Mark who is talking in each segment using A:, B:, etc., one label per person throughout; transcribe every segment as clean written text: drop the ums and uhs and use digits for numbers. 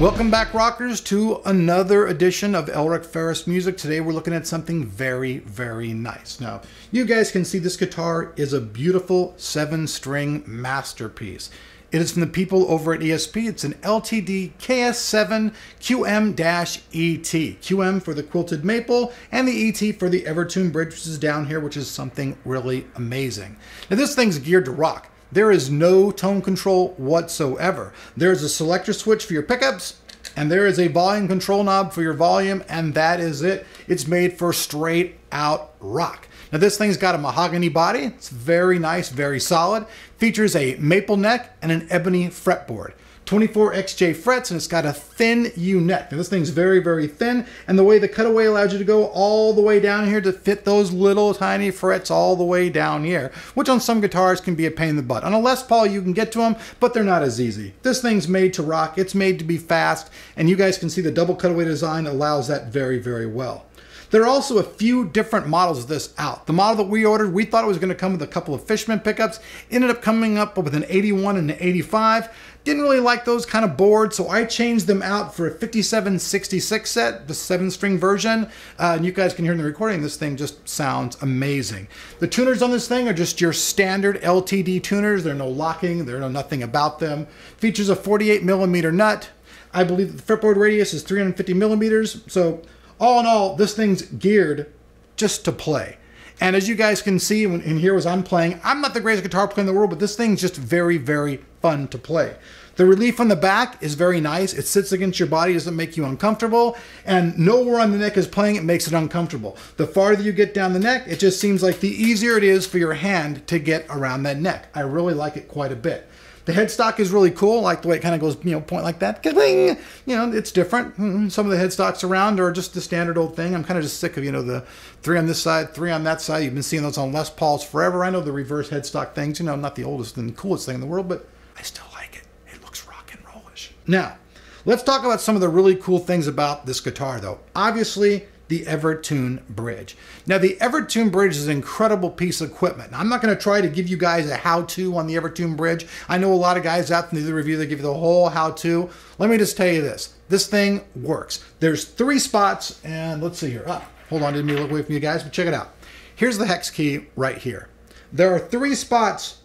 A: Welcome back, rockers, to another edition of Elric Phares Music. Today we're looking at something very, very nice. Now, you guys can see this guitar is a beautiful 7-string masterpiece. It is from the people over at ESP. It's an LTD KS-7 QM-ET. QM for the quilted maple, and the ET for the Evertune Bridge, which is down here, which is something really amazing. Now, this thing's geared to rock. There is no tone control whatsoever. There's a selector switch for your pickups, and there is a volume control knob for your volume, and that is it. It's made for straight out rock. Now, this thing's got a mahogany body. It's very nice, very solid. Features a maple neck and an ebony fretboard. 24 XJ frets, and it's got a thin U neck. Now, this thing's very, very thin, and the way the cutaway allows you to go all the way down here to fit those little tiny frets all the way down here, which on some guitars can be a pain in the butt. On a Les Paul, you can get to them, but they're not as easy. This thing's made to rock. It's made to be fast, and you guys can see the double cutaway design allows that very, very well. There are also a few different models of this out. The model that we ordered, we thought it was going to come with a couple of Fishman pickups. Ended up coming up with an 81 and an 85. Didn't really like those kind of boards, so I changed them out for a 5766 set, the 7-string version. And you guys can hear in the recording, this thing just sounds amazing. The tuners on this thing are just your standard LTD tuners. There are no locking, there are no nothing about them. Features a 48mm nut. I believe that the fretboard radius is 350 millimeters. So all in all, this thing's geared just to play. And as you guys can see in here as I'm playing, I'm not the greatest guitar player in the world, but this thing's just very, very fun to play. The relief on the back is very nice. It sits against your body, doesn't make you uncomfortable, and nowhere on the neck is playing, it makes it uncomfortable. The farther you get down the neck, it just seems like the easier it is for your hand to get around that neck. I really like it quite a bit. The headstock is really cool. I like the way it kind of goes, point like that. Ka-ding! It's different. Some of the headstocks around are just the standard old thing. I'm kind of just sick of, the 3 on this side, 3 on that side. You've been seeing those on Les Pauls forever. I know the reverse headstock things, not the oldest and coolest thing in the world, but I still like it. It looks rock and rollish. Now, let's talk about some of the really cool things about this guitar, though. Obviously, the Evertune Bridge. Now, the Evertune Bridge is an incredible piece of equipment. Now, I'm not going to try to give you guys a how-to on the Evertune Bridge. I know a lot of guys out in the review, they give you the whole how-to. Let me just tell you this. This thing works. There's 3 spots, and let's see here. Hold on, didn't mean to look away from you guys, but check it out. Here's the Hex Key right here. There are 3 spots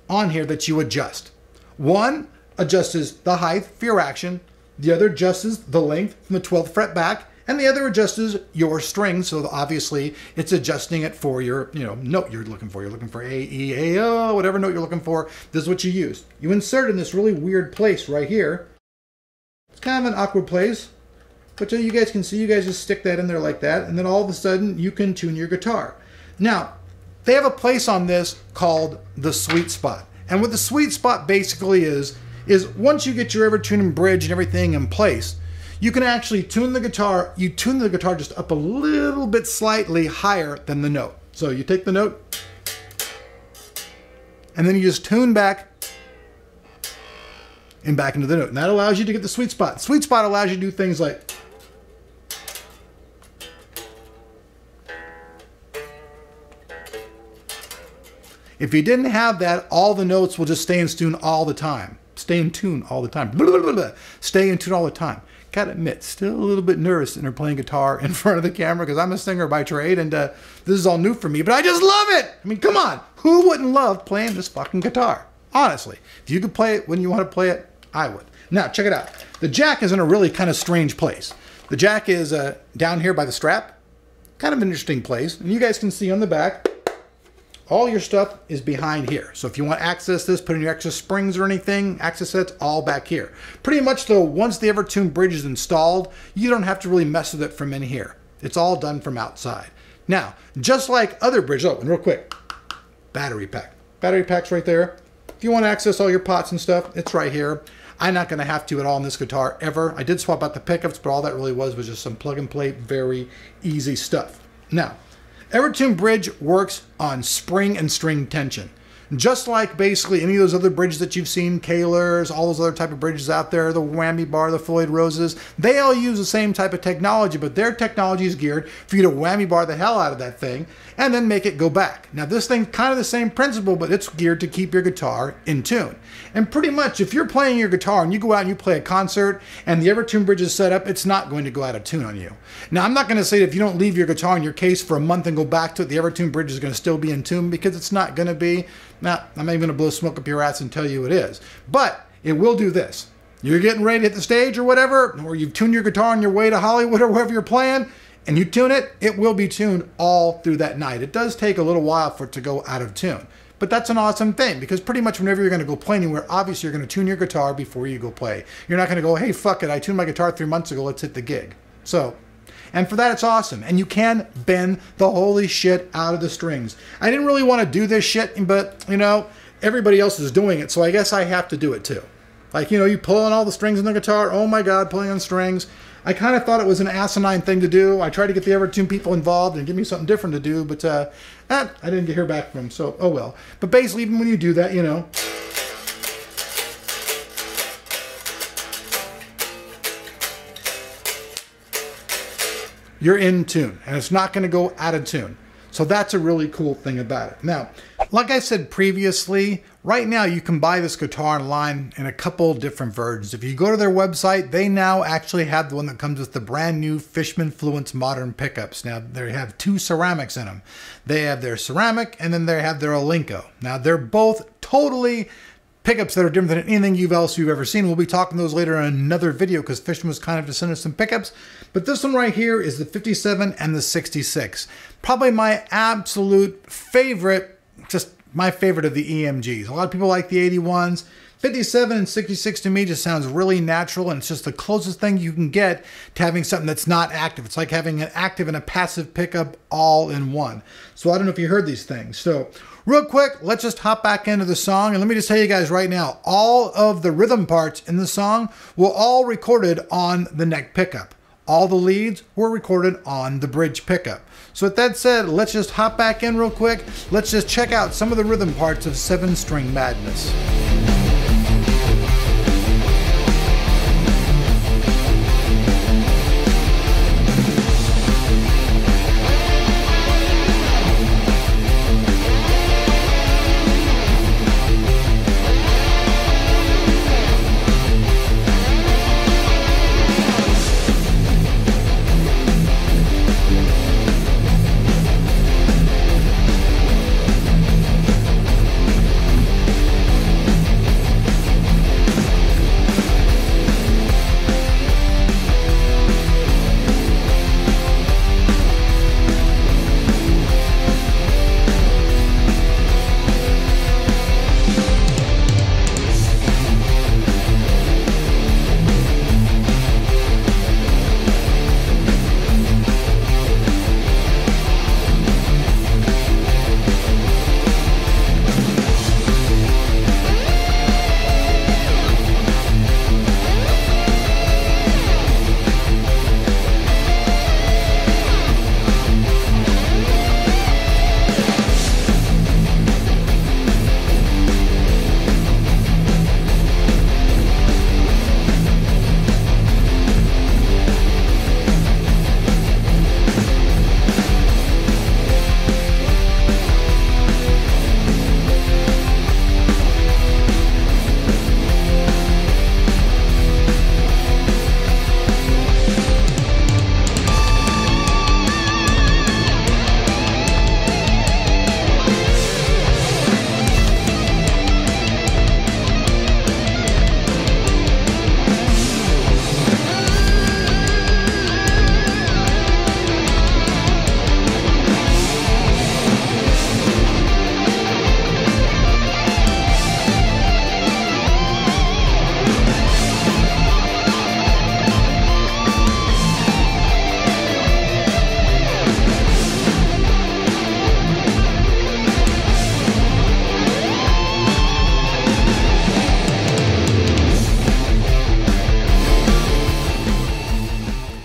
A: on here that you adjust. One adjusts the height for your action. The other adjusts the length from the 12th fret back. And the other adjusts your string, so obviously it's adjusting it for your note you're looking for. You're looking for A, E, A, O, whatever note you're looking for. This is what you use. You insert in this really weird place right here. It's kind of an awkward place, but you guys can see, you guys just stick that in there like that, and then all of a sudden you can tune your guitar. Now, they have a place on this called the sweet spot. And what the sweet spot basically is once you get your Evertune Bridge and everything in place, you can actually tune the guitar. You tune the guitar just up a little bit slightly higher than the note. So you take the note, and then you just tune back and back into the note. And that allows you to get the sweet spot. Sweet spot allows you to do things like if you didn't have that, all the notes will just stay in tune all the time. Stay in tune all the time. Blah, blah, blah, blah. Stay in tune all the time. Gotta admit, still a little bit nervous in her playing guitar in front of the camera because I'm a singer by trade and this is all new for me, but I just love it! I mean, come on! Who wouldn't love playing this fucking guitar? Honestly. If you could play it when you want to play it, I would. Now, check it out. The jack is in a really kind of strange place. The jack is down here by the strap. Kind of an interesting place. And you guys can see on the back, all your stuff is behind here. So if you want to access this, put in your extra springs or anything, access it's all back here. Pretty much though, once the Evertune Bridge is installed, you don't have to really mess with it from in here. It's all done from outside. Now, just like other bridges, and real quick, battery pack. Battery pack's right there. If you want to access all your pots and stuff, it's right here. I'm not going to have to at all on this guitar ever. I did swap out the pickups, but all that really was just some plug and play, very easy stuff. Now, Evertune Bridge works on spring and string tension. just like basically any of those other bridges that you've seen, Kahlers, all those other type of bridges out there, the whammy bar, the Floyd Roses, they all use the same type of technology, but their technology is geared for you to whammy bar the hell out of that thing and then make it go back. Now this thing's kind of the same principle, but it's geared to keep your guitar in tune. And pretty much if you're playing your guitar and you go out and you play a concert and the Evertune Bridge is set up, it's not going to go out of tune on you. Now I'm not going to say that if you don't leave your guitar in your case for a month and go back to it, the Evertune Bridge is going to still be in tune, because it's not going to be. Now, I'm not even going to blow smoke up your ass and tell you it is. But it will do this. You're getting ready to hit the stage or whatever, or you've tuned your guitar on your way to Hollywood or wherever you're playing, and you tune it, it will be tuned all through that night. It does take a little while for it to go out of tune. But that's an awesome thing, because pretty much whenever you're going to go play anywhere, obviously you're going to tune your guitar before you go play. You're not going to go, hey, fuck it, I tuned my guitar 3 months ago, let's hit the gig. So, and for that, it's awesome. And you can bend the holy shit out of the strings. I didn't really want to do this shit, but, you know, everybody else is doing it, so I guess I have to do it too. Like, you know, you pull on all the strings in the guitar, oh my god, pulling on strings. I kind of thought it was an asinine thing to do. I tried to get the Evertune people involved and give me something different to do, but I didn't hear back from them, so oh well. But basically, even when you do that, you know, you're in tune, and it's not going to go out of tune. So that's a really cool thing about it. Now, like I said previously, right now you can buy this guitar online in a couple different versions. If you go to their website, they now actually have the one that comes with the brand new Fishman Fluence Modern pickups. Now, they have 2 ceramics in them. They have their ceramic, and then they have their Alinco. Now, they're both totally pickups that are different than anything else you've ever seen. We'll be talking those later in another video, because Fishman was kind of to send us some pickups. But this one right here is the 57 and the 66. Probably my absolute favorite, just my favorite of the EMGs. A lot of people like the 81s. 57 and 66 to me just sounds really natural, and it's just the closest thing you can get to having something that's not active. It's like having an active and a passive pickup all in one. So I don't know if you heard these things. So real quick, let's just hop back into the song, and let me just tell you guys right now, all of the rhythm parts in the song were all recorded on the neck pickup. All the leads were recorded on the bridge pickup. So with that said, let's just hop back in real quick. Let's just check out some of the rhythm parts of 7-String Madness.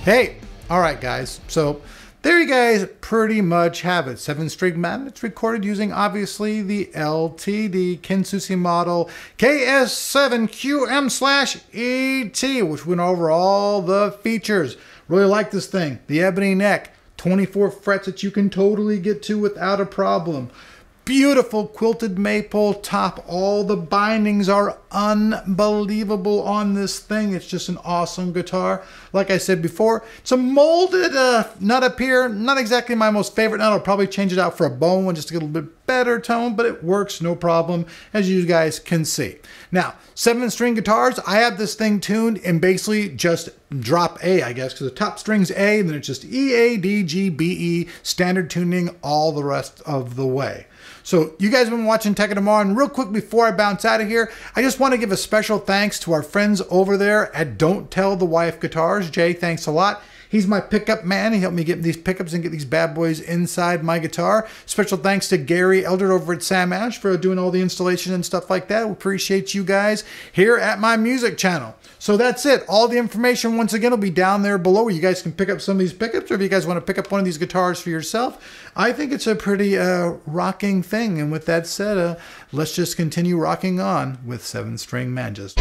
A: Hey, all right, guys. So there you guys pretty much have it. 7-string magnets recorded using obviously the LTD Susi model KS-7QM/ET, which went over all the features. Really like this thing. The ebony neck, 24 frets that you can totally get to without a problem. Beautiful quilted maple top. All the bindings are unbelievable on this thing. It's just an awesome guitar. Like I said before, it's a molded nut up here. Not exactly my most favorite nut. I'll probably change it out for a bone one just to get a little bit better tone, but it works no problem, as you guys can see. Now, 7-string guitars, I have this thing tuned in basically just drop A, I guess, because the top string's A, and then it's just E, A, D, G, B, E, standard tuning all the rest of the way. So you guys have been watching Tech of Tomorrow, and real quick before I bounce out of here, I just want to give a special thanks to our friends over there at Don't Tell the Wife Guitars. Jay, thanks a lot. He's my pickup man. He helped me get these pickups and get these bad boys inside my guitar. Special thanks to Gary Elder over at Sam Ash for doing all the installation and stuff like that. We appreciate you guys here at my music channel. So that's it. All the information, once again, will be down there below where you guys can pick up some of these pickups, or if you guys want to pick up one of these guitars for yourself. I think it's a pretty rocking thing. And with that said, let's just continue rocking on with 7-string Manjas.